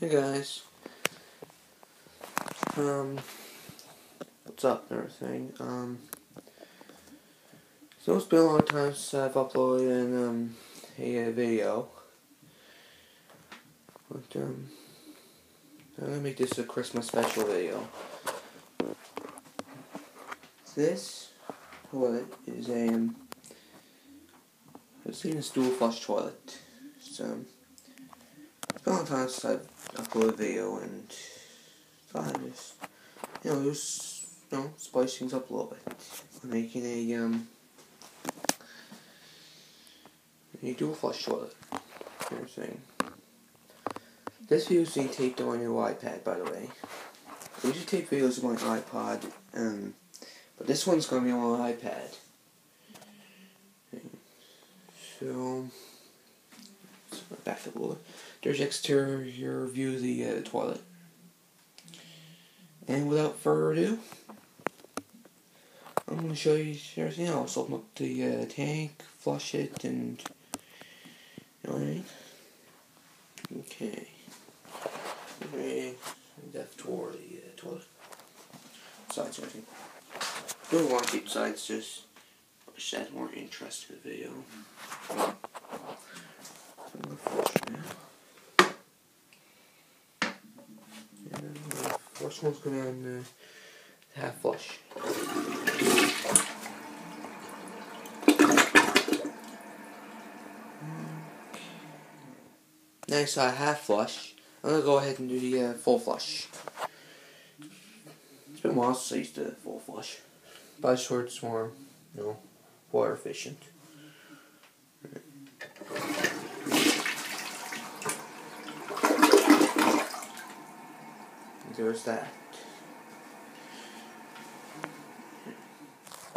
Hey guys, what's up and everything? So it's been a long time since I've uploaded a video, but I'm gonna make this a Christmas special video. This toilet is I've seen a stool flush toilet. It's been a long time since I've uploaded a video, and thought I'd just spice things up a little bit. I'm making a dual flush toilet. Everything. This video is being taped on your iPad, by the way. I usually tape videos on my iPod, but this one's gonna be on my iPad. So, let's go back up a little. There's exterior view of the toilet. And without further ado, I'm going to show you everything else. Open up the tank, flush it, and you know what I mean? Okay. Depth toward the toilet. Sides, everything. Don't want to keep sides, just wish that more interest in the video. I'm going to flush now. And the first one's going on half flush. Nice half flush. I'm going to go ahead and do the full flush. It's been a while since I used the full flush. But I swear it's more, water efficient. There's that.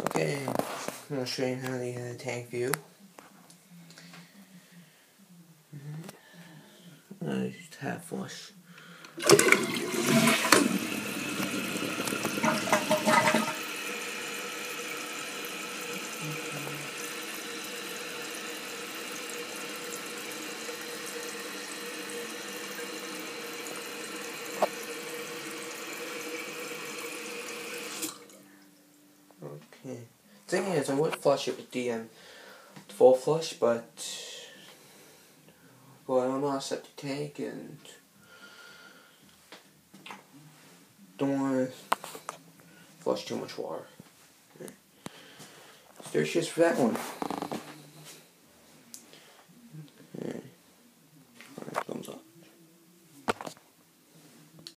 Okay, I'm going to show you how the tank view. Just half flush. Okay. Thing is, I would flush it with the full flush, but I'm not a septic tank and don't want to flush too much water. So there's just for that one.